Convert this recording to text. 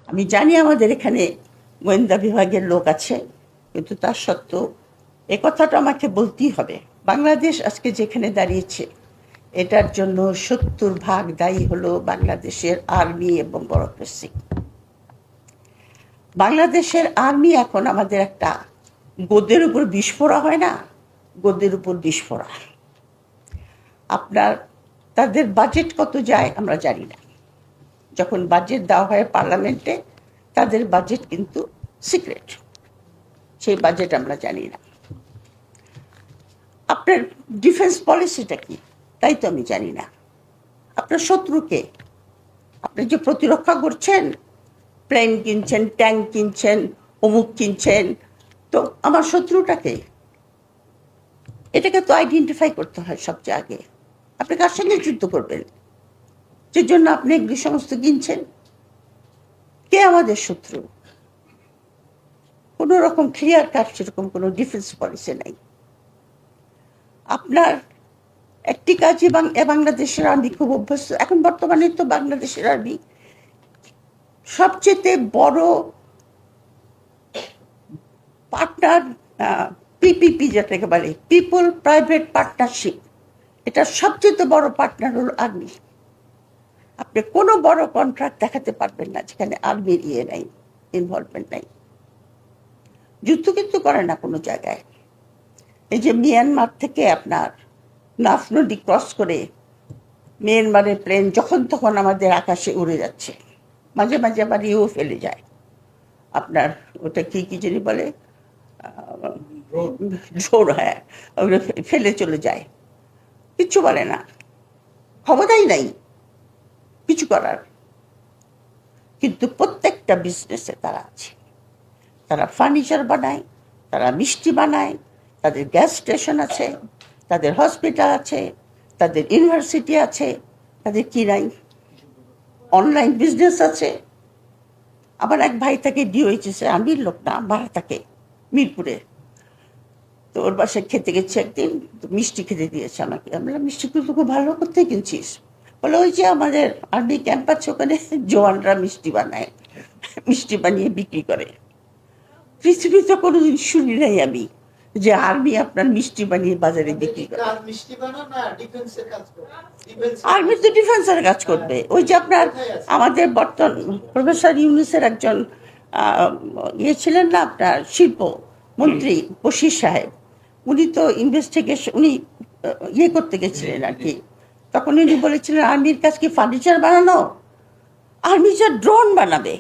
আমি জানি আমাদের এখানে গোয়েন্দা বিভাগের লোক আছে, কিন্তু তার সত্ত্বেও এ কথাটা আমাকে বলতেই হবে। বাংলাদেশ আজকে যেখানে দাঁড়িয়েছে এটার জন্য 70% দায়ী হলো বাংলাদেশের আর্মি এবং ব্যুরোক্রেসি। বাংলাদেশের আর্মি এখন আমাদের একটা গদ্যের উপর বিস্ফোরা হয় না, গদ্যের উপর বিস্ফোরা। আপনার তাদের বাজেট কত যায় আমরা জানি না। যখন বাজেট দেওয়া হয় পার্লামেন্টে, তাদের বাজেট কিন্তু সিক্রেট, সেই বাজেট আমরা জানি না। আপনার ডিফেন্স পলিসিটা কি তাই তো আমি জানি না। আপনার শত্রুকে আপনি যে প্রতিরক্ষা করছেন, প্লেন কিনছেন, ট্যাঙ্ক কিনছেন, অমুক কিনছেন, তো আমার শত্রুটাকে এটাকে তো আইডেন্টিফাই করতে হয় সবচেয়ে আগে। আপনি কার সঙ্গে যুদ্ধ করবেন, যে জন্য আপনি এগুলি সমস্ত কিনছেন? কে আমাদের শত্রু? কোনো রকম ক্লিয়ার কাট সেরকম কোনো ডিফেন্স পলিসি নাই। আপনার একটি কাজে বাংলাদেশের আর্মি খুব অভ্যস্ত। এখন বর্তমানে তো বাংলাদেশের আর্মি সবচেয়ে বড় পার্টনার, পিপিপি যেটাকে বলে, পিপল প্রাইভেট পার্টনারশিপ, এটা সবচেয়ে বড় পার্টনার হলো আর্মি। আপনি কোনো বড় কন্ট্রাক্ট দেখাতে পারবেন না যেখানে আর্মির নাই, ইনভলভমেন্ট নাই। যুদ্ধ কিন্তু করে না কোনো জায়গায়। এই যে মিয়ানমার থেকে আপনার নাফ নদী ক্রস করে মিয়ানমারের প্লেন যখন তখন আমাদের আকাশে উড়ে যাচ্ছে, মাঝে মাঝে আবার ইউ ফেলে যায়। আপনার ওটা কি কি জানি বলে, ঝোর, হ্যাঁ, ওগুলো ফেলে চলে যায়, কিচ্ছু বলে না, ক্ষমতাই নাই কিছু করার। কিন্তু প্রত্যেকটা বিজনেসে তারা আছে। তারা ফার্নিচার বানায়, তারা মিষ্টি বানায়, তাদের গ্যাস স্টেশন আছে, তাদের হসপিটাল আছে, তাদের ইউনিভার্সিটি আছে, তাদের কি নাই, অনলাইন বিজনেস আছে। আবার এক ভাই থাকে ডিওএইচএস, আমির লোক না, ভাড়া থাকে মিরপুরে। তো ওর বাসায় খেতে গেছে একদিন, তো মিষ্টি খেতে দিয়েছে আমাকে। আমরা মিষ্টি কিন্তু খুব ভালো করতে কিনছিস? বলে ওই যে আমাদের আর্মি ক্যাম্প আছে ওখানে জওয়ানরা মিষ্টি বানায়, মিষ্টি বানিয়ে বিক্রি করে। পৃথিবীতে কোনোদিন শুনি নাই আমি যে আর্মি আপনার মিষ্টি বানিয়ে বাজারে বিক্রি করে। আর্মি তো ডিফেন্সের কাজ করবে। ওই যে আপনার আমাদের বর্তমান প্রফেসর ইউনুসের একজন ইয়ে ছিলেন না, আপনার শিল্প মন্ত্রী বশির সাহেব, উনি তো ইনভেস্টিগেশন, উনি ইয়ে করতে গেছিলেন আর কি। তখন উনি বলেছিলেন আর্মির কাজ কি ফার্নিচার বানানো? আর্মি যে ড্রোন বানাবে।